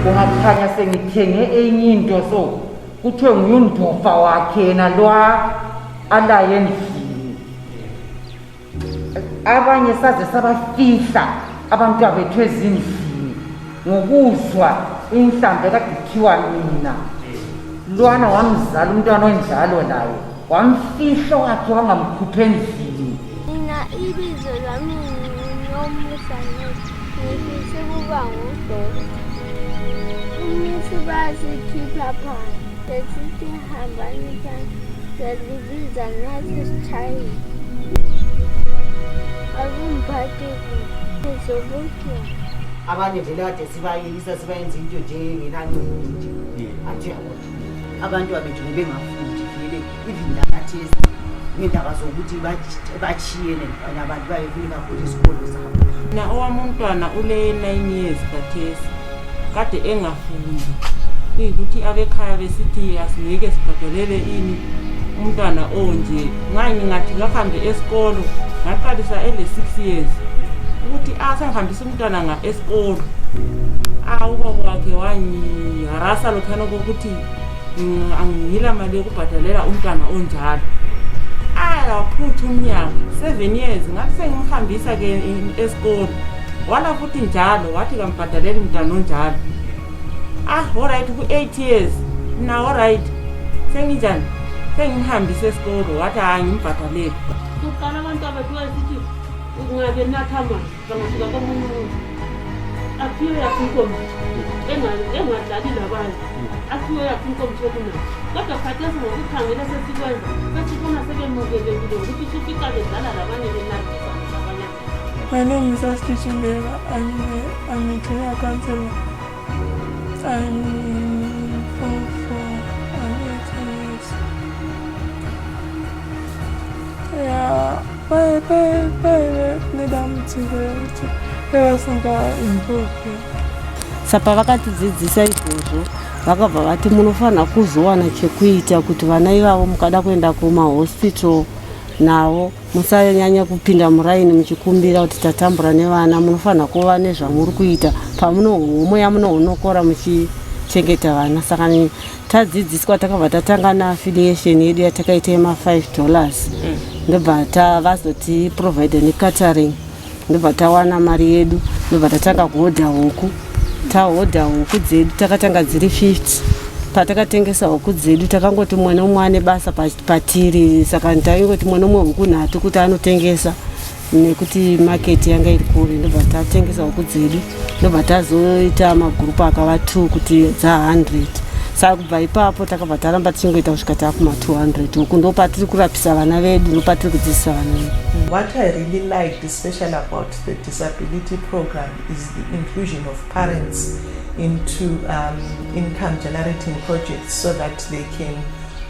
kungakhanya sengithenge enye into so kuthiwe nguyundofa wakhe yena lwa alaye endlini. Abanye saze sabafihla abantu abethu ezindlini ngokuzwa inhlambe kade kuthiwa mina lwana wamzala umntwana onjalo naye wamfihla wakhe wangamkhupha endlini. Mina ibizo lami nginomusa ngifise kuba nguDokotela. Umisi basikhipha phansi sesithi hambani phansi selibiza nathi sithayile. Akumphathi kuhle sokuthi abanye vele kade sibayisa sibayenza into nje ngelancindi nje athi yabona abantu abethu bengafundi vele even lakathi ngendaba zokuthi bachiyene abantu bayefika futhi isikolo sabo. Na owami umntwana ule 9 years kathesi kade engafundi kuyikuthi abekhaya besithi asingeke sibhadalele ini umntwana onje ngathi ngahambe esikolo ngaqalisa ele 6 years ukuthi asengihambisa umntwana esikolo ubaba wakhe wangiharasa lokhana kokuthi angila mali yokubhadalela umntwana onjalo. Waphutha umnyaka 7 years ngathi sengimhambisa ke esikolo wala futhi njalo wathi kambhadalela umntwana onjalo. Alright ku 8 years na alright senginjani sengimhambisa esikolo wathi hayi ngimbhadalele. Kuqala abantu abathiwa sithi ungabe nathama bangafika komunye umuntu aphiwe yakunkomo engadlali labanye aphiwe yakunkomo sokuna kodwa khathesi ngokukhangela sesikwenza sesibona sebemukelekile ukuthi sufika bedlala labanye benathisa labanye. My name is Zimbabwe. I'm a career counselor. I'm from yeah, sapa vakatidzidzisa izvozvo vakabva vati munofanira kuzowana chekuita kuti vana ivavo mukada kuenda kumahospital navo musanyanya kupinda muraini muchikumbira kuti tatambura nevana. Munofanira kuva nezvamuri kuita homo yamunoonokora muchichengeta vana. Saka tadzidziswa takabva tatanga na-affiliation yedu yatakaita $5 ndobva vazoti provide necatering ndobva tawana mari yedu ndobva tatanga kuhodha huku. Tahodha huku dzedu takatanga dziri 50. Patakatengesa huku dzedu takangoti mumwe nomwe ane basa patiri. Saka taingoti mumwe nomwe huku 3 kuti anotengesa nekuti market yanga iri kure. Ndobva tatengesa huku dzedu ndobva tazoita magrupu akava 2 kuti dza 100. Saka kubva ipapo takabva taramba tichingoita kusvika takuma 200 huku ndopatiri kurapisa vana vedu ndopatiri kudzidzisa vana vedu. What I really liked especially about the disability program is the inclusion of parents into income generating projects so that they can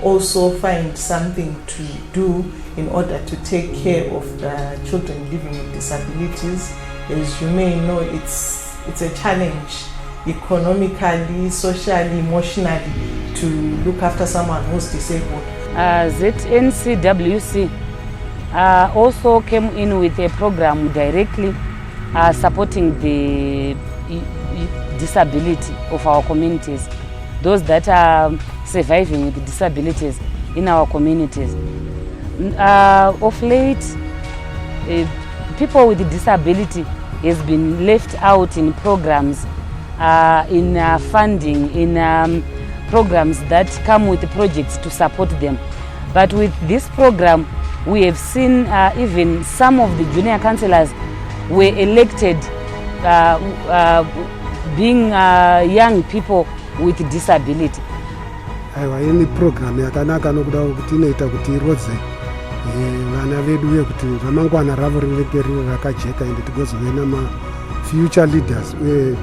also find something to do in order to take care of the children living with disabilities. As you may know, it's a challenge economically, socially, emotionally to look after someone who's disabled. ZNCWC also came in with a program directly supporting the disability of our communities, those that are surviving with disabilities in our communities. Of late, people with disability has been left out in programs, in funding, in programs that come with projects to support them. But with this program, we have seen even some of the junior councillors were elected being young people with disability. Any program yakanaka nokuda kuti inoita kuti irodze vana vedu uye kuti ramangwana ravo rive rakajeka ende tigozove nama future leaders uye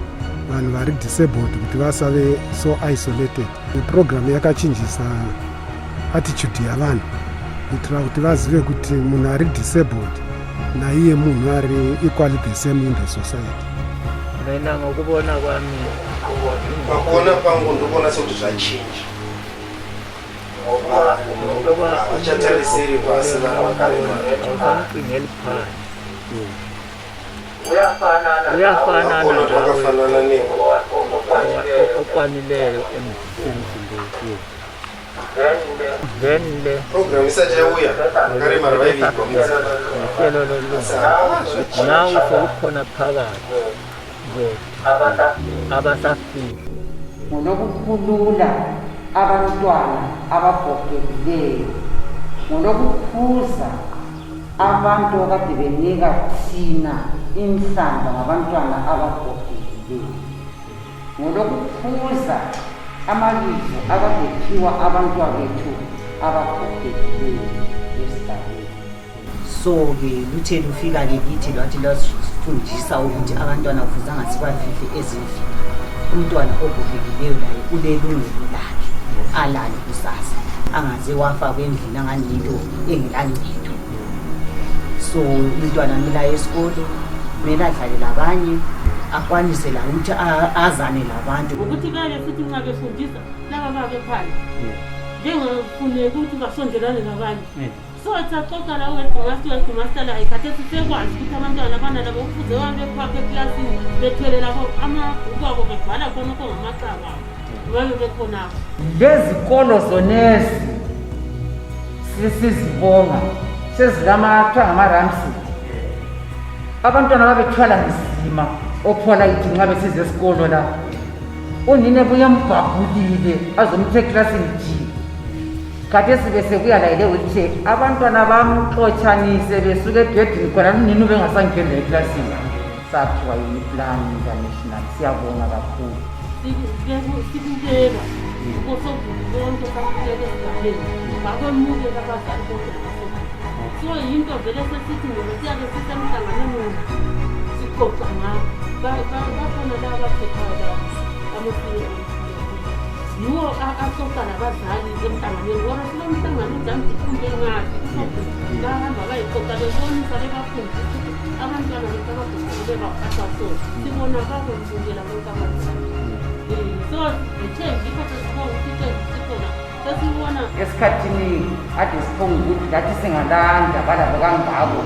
vanhu vari disabled kuti vasave so isolated. Program yakachinjisa attitude yavanhu kuitira kuti vazive kuti munhu ari disabled naiye munhu ari equally the same in the society. Mina ngokubona kwami bakona pangu ndibona sokuthi zvachinja achatalisiri pasi vana vakarema uyafanana nekafanana nemo okwanileyo emzimbeni. Then the program isajawuya ngare mara bayibikwa uhlelo loluntu now sekukhona phakathi abasafika ngonokukhulula abantwana abagogekileyo, ngonokukhuza abantu akade benika thina inhlamba ngabantwana abagogekileyo, ngonokukhuza amabizo akadephiwa abantwana bethu abagogekileyo esigabeni. So-ke luthe lufika-ke kithi lwathi lasifundisa ukuthi abantwana kufuzanga sibafihle ezindlini. Umntwana ogogekileyo naye ulelungelo lakhe alale kusasa, angaze wafakwa endlini anganento engelalutho. So umntwana kumele aye esikolo, kumele adlale labanye, akwanise la ukuthi azane labantu. Ukuthi kanye futhi nxa befundisa laba babe phandle njengafuneka ukuthi basondelane nabanye. So sixoxa la wedumasta la ikhathethi sekwazi ukuthi abantwana abanalabo kufuze babe phapha eklasini bethwele labo amabhuku abo bebhala khona okungamacaba babe bekhonapho. Lezikolo zonezi sizibonga sezilamathiwa ngamaramsi, abantwana babethwala nzima opolayithi nxa besize esikolo la. Unine buyambhabhulile azomthe eklasini ji, khathesi besekuya layile wheelchair, abantwana bamxotshanise besuke edwedini khona unini bengasangena eklasini. Sathiwa yi-Plan International, siyabonga kakhulu. Sikubeka kusobonke sakubeka esigabeni babemuke abazali bonke nabasekhaya. So yinto vele sesithi ngoba siyabe sisemhlanganweni sixoxa ngabo bakhona la abaphethayo la amafile yiwo axoxa nabazali emhlanganweni ngoba silomhlangano udambi kumbe ngathi bahamba bayixoxa bebonisa bebafundisa abantwana bethu abagogekileyo baphathwa so sibona babembukela bonke abazali. So the-change yikho sesibonga ukuthi i-change sikhona sesibona esikhathini ade sibonga ukuthi lathi singalanda balapho kangako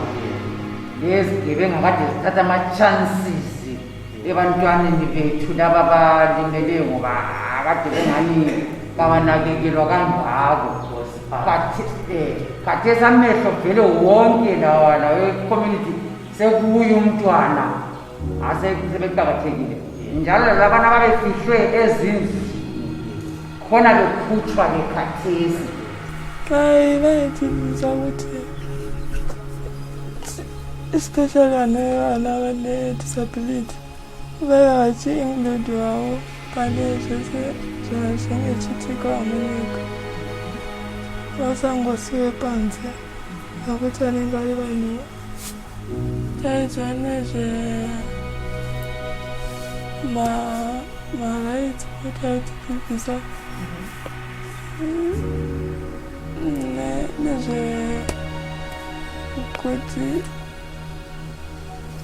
lezigebenga kade zithatha ama-chances ebantwaneni bethu laba balimeleyo ngoba kade bengani kabanakekelwa kangako. Khathesi amehlo vele wonke lawana we-community sekuye umntwana asebeqakathekile, njalo labana babefihlwe ezindlini khona bekhutshwa bekhathesi. Hayi bayethembisa ukuthi especially abantwana abane-disability bayatshi include wawo kanti njengechithiko amunika basangosiwe phansi akuthi anengale bani tayizwaneze ma-rights ukuthi ayithibisa neze ukuthi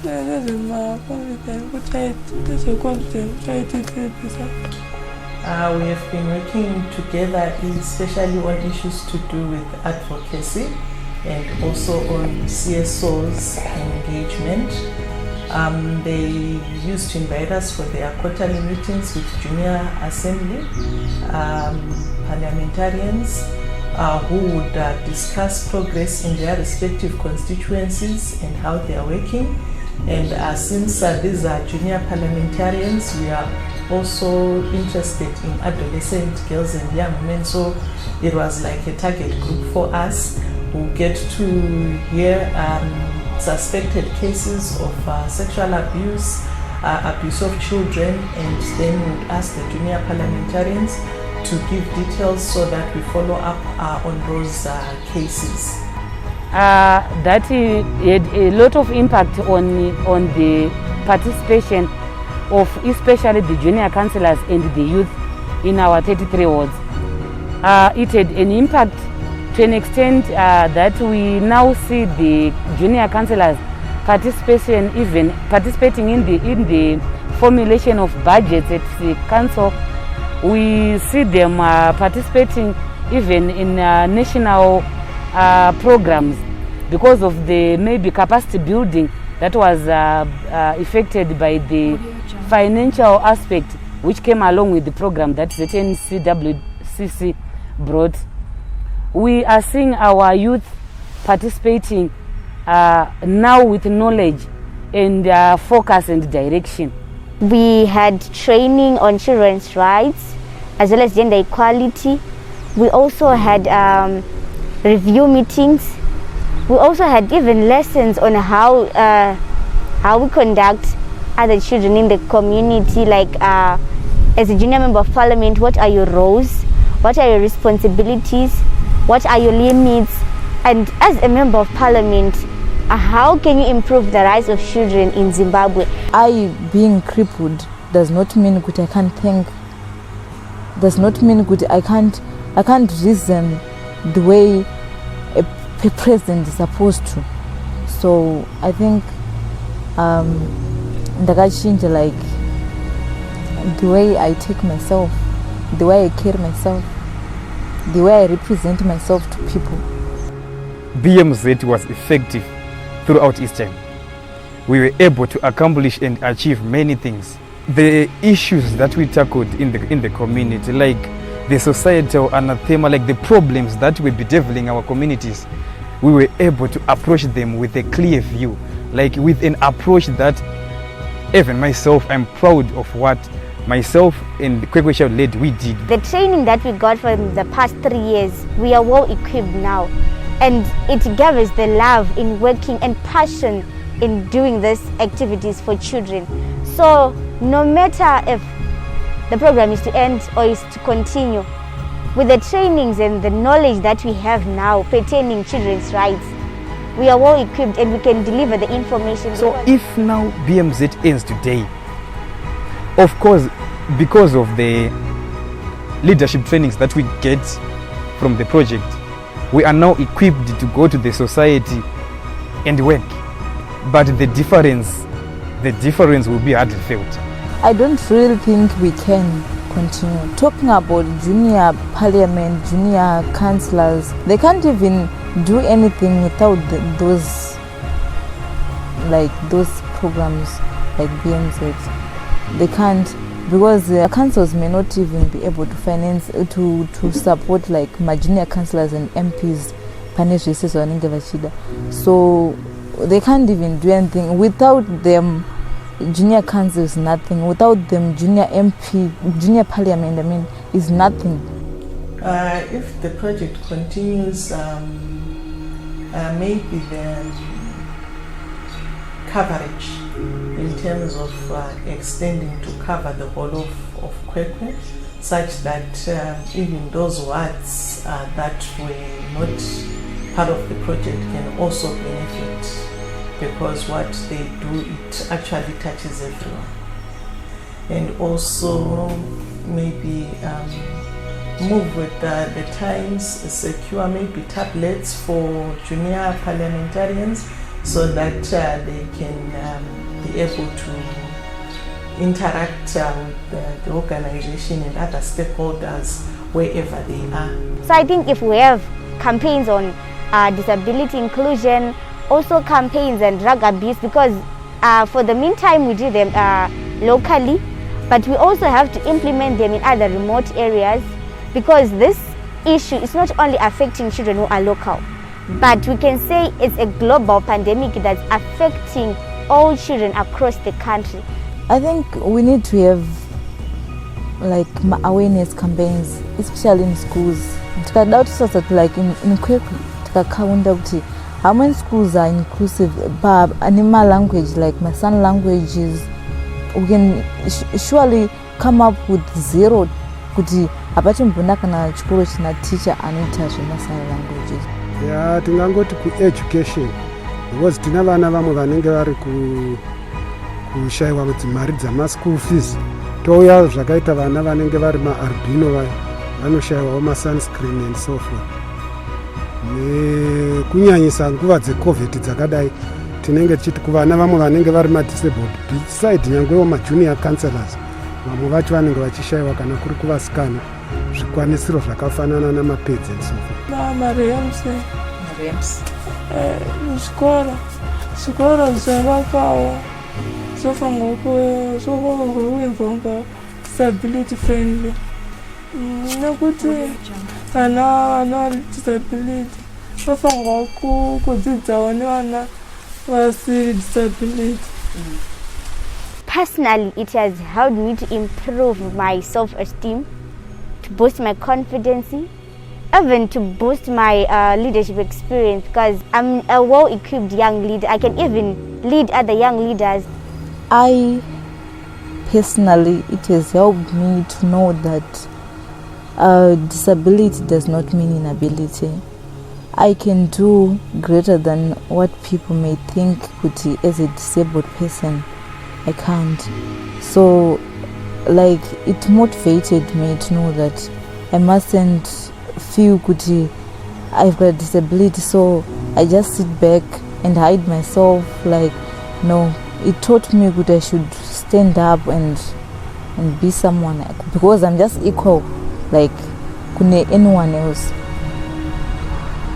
we have been working together, especially on issues to do with advocacy and also on CSO's engagement. They used to invite us for their quarterly meetings with Junior Assembly parliamentarians who would discuss progress in their respective constituencies and how they are working. And since these are junior parliamentarians, we are also interested in adolescent girls and young men, so it was like a target group for us who get to hear suspected cases of sexual abuse, abuse of children, and then would ask the junior parliamentarians to give details so that we follow up on those cases. That had a lot of impact on the participation of especially the junior councillors and the youth in our 33 wards. It had an impact to an extent that we now see the junior councillors even participating in the formulation of budgets at the council. We see them participating even in national programs because of the maybe capacity building that was affected by the financial aspect which came along with the program that ZNCWC brought, we are seeing our youth participating now with knowledge and focus and direction. We had training on children's rights as well as gender equality. We also had review meetings. We also had given lessons on how we conduct other children in the community, like as a junior member of parliament, what are your roles, what are your responsibilities, what are your limits, and as a member of parliament, how can you improve the rights of children in Zimbabwe? I being crippled does not mean good. I can't think. Does not mean good. I can't reason the way a president is supposed to. So I think ndakachinja, like the way I take myself, the way I carry myself, the way I represent myself to people. BMZ was effective throughout its time. We were able to accomplish and achieve many things. The issues that we tackled in the community, like the societal anathema, like the problems that were bedeviling our communities, we were able to approach them with a clear view, like with an approach that even myself, I'm proud of what myself and the Kwekwe led we did. The training that we got from the past 3 years, we are well equipped now, and it gave us the love in working and passion in doing these activities for children. So no matter if the program is to end or is to continue, with the trainings and the knowledge that we have now pertaining children's rights, we are well equipped and we can deliver the information. So if now BMZ ends today, of course, because of the leadership trainings that we get from the project, we are now equipped to go to the society and work. But the difference will be hardly felt. I don't really think we can continue. Talking about junior parliament, junior councillors, they can't even do anything without those programs like BMZ. They can't, because the councils may not even be able to finance, to support like my junior councillors and MPs, so they can't even do anything. Without them, junior council is nothing. Without them, junior MP, junior parliament, is nothing. If the project continues, maybe the coverage in terms of extending to cover the whole of Kwekwe, such that even those wards that were not part of the project can also benefit, because what they do, it actually touches everyone. And also maybe move with the times, secure maybe tablets for junior parliamentarians, so that they can be able to interact with the organization and other stakeholders wherever they are. So I think if we have campaigns on disability inclusion, also campaigns on drug abuse, because for the meantime we do them locally, but we also have to implement them in other remote areas, because this issue is not only affecting children who are local, but we can say it's a global pandemic that's affecting all children across the country. I think we need to have like awareness campaigns, especially in schools. Like in Kwekwe, how many schools are inclusive, animal language, like my son languages, we can surely come up with zero kuti apati mbunaka na chikoro china teacher anoita zvemasana languages. Ya tingangoti education, because tina vana vamwe vanenge vari kushaiwa mari dzama-school fees. Touya zvakaita vana vanenge vari ma-albino vanoshaiwawo sunscreen and so forth. Kunyanyisa nguva dzecovid dzakadai, tinenge tichiti kuvana vamwe vanenge vari ma-disabled, beside nyangwewo ma-junior councillors, vamwe vacho vanenge vachishaiwa kana kuri kuvasikana zvikwanisiro zvakafanana namapads and so forth. Zvikora zvavakawo zvofanirwa kuimvonga disability friendly. Nekuti vana disability vafanirwa kudzidzawo nevana vasiri disability. Personally, it has helped me to improve my self-esteem, to boost my confidence, even to boost my leadership experience, because I'm a well-equipped young leader. I can even lead other young leaders. I personally, it has helped me to know that disability does not mean inability. I can do greater than what people may think as a disabled person. I can't. So, like, it motivated me to know that I mustn't feel I've got a disability, so I just sit back and hide myself. Like, no, it taught me that I should stand up and be someone, because I'm just equal like anyone else,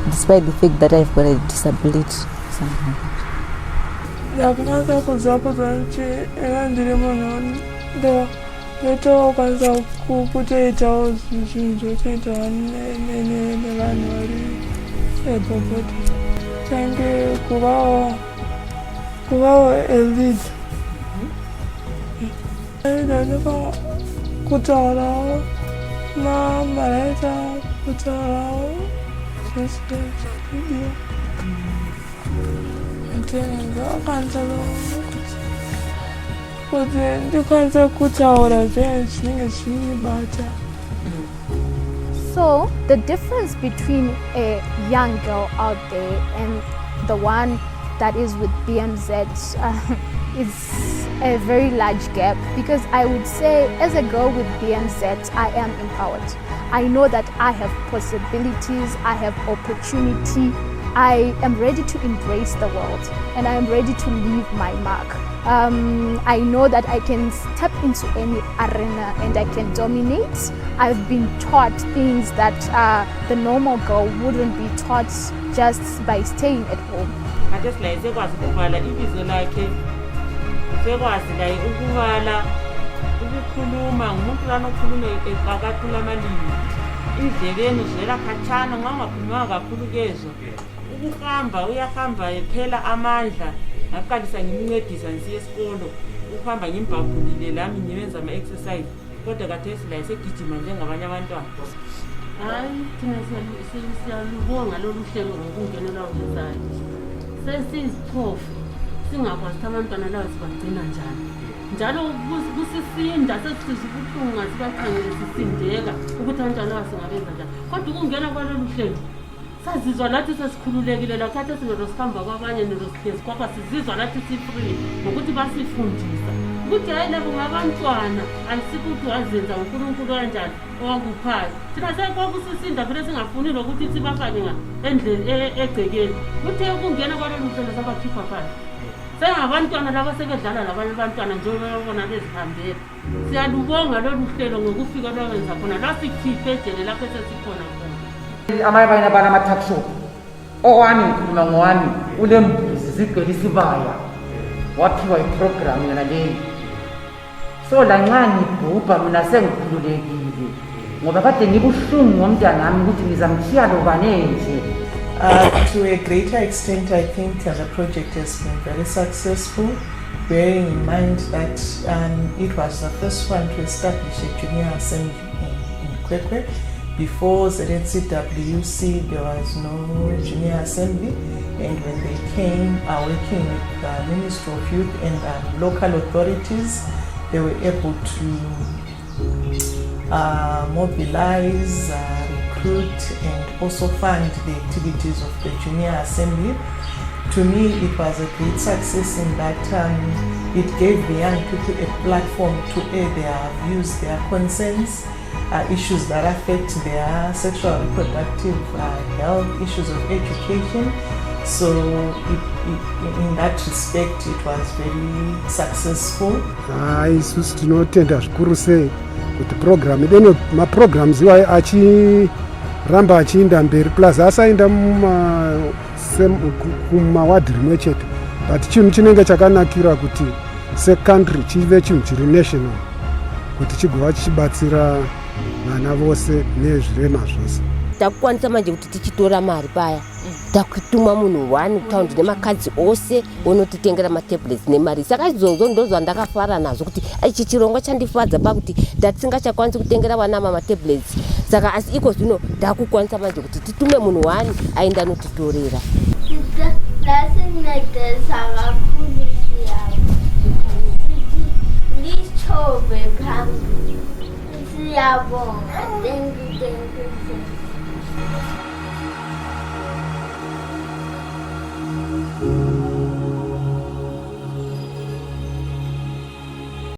despite the fact that I've got a disability somehow. Ndakunasa kuziva kuti ena ndiri munhu ndotookwanisa kutoitawo zvinhu zvotoitawo nevanhu vari able-bodied, change kuvawo a lead. Ndinofanira kutaurawo mamaraita, kutaurawo zvese zvakadiwa. So the difference between a young girl out there and the one that is with BMZ is a very large gap, because I would say as a girl with BMZ, I am empowered. I know that I have possibilities, I have opportunity. I am ready to embrace the world, and I am ready to leave my mark. I know that I can step into any arena and I can dominate. I've been taught things that the normal girl wouldn't be taught just by staying at home. Ukuhamba uyahamba phela amandla ngaqalisa ngimncedisa ngisiye esikolo ukuhamba ngimbabhulile lami ngiyenza ama exercise kodwa kathesi la esegijima njengabanye abantwana. Hayi thina siyalubonga lolu hlelo ngokungenela uzayo. Sesiziphofu singakwazi ukuthi abantwana labo sibagcina njani. Njalo kusisinda sesisiza ubuhlungu ngasibakhangele sisindeka ukuthi abantwana labo singabenza njani. Kodwa ukungena kwalolu hlelo sazizwa lathi sesikhululekile lakhathi sinodosikhamba kwabanye nodosikhezi kwaba sizizwa lathi si-free ngokuthi basifundisa ukuthi hayi labo ngabantwana ayisikho ukuthi wazenza uNkulunkulu kanjani owakuphayo. Thina sekwakusisinda vele singafuni lokuthi sibafake endleni egcekeni kuthe ukungena kwalolu hlelo sabakhipha phansi. Sengabantwana laba sebedlala labanye abantwana njengobona bezihambela. Siyalubonga lolu hlelo ngokufika lwenza khona la sikhiphe ejele lapho sesikhona khona. Amanye abanye banama-talkshop owami ngikhuluma ngowami ulembuzi zigcwele isibaya waphiwa iprogramu yona leyo. So lanxa ngibhubha mina sengikhululekile ngoba kade ngibuhlungu ngomntanami ukuthi ngizamthiya lobane nje. To a greater extent, I think the project has been very successful, bearing in mind that it was the first one to establish a junior assembly in Kwekwe. Before ZNCWC, there was no junior assembly, and when they came working with the Ministry of Youth and local authorities, they were able to mobilize, recruit, and also fund the activities of the junior assembly. To me, it was a great success in that it gave the young people a platform to air their views, their concerns, issues that affect their sexual reproductive health, issues of education. So in that respect, it was very successful. Isusu tinotenda zvikuru sei kuti program ideno maprograms iwayo achiramba achiinda mberi plus asaenda kumawadhi rimwe chete, but chinhu chinenge chakanakira kuti secondary chive chinhu chiri national, kuti chigova chichibatsira vana vose nezvirema zvose. Takukwanisa manje kuti tichitora mari paya takutuma munhu 1 kutaundi nemakadzi ose onotitengera matablets nemari. Saka izvozvo ndozvo ndakafara nazvo kuti ichi chirongwa chandifadza pakuti ndatisingachakwanisi kutengera vana matablets. Saka asi iko zvino ndakukwanisa manje kuti titume munhu 1 aenda notitorera. Siyabonga. Thank you.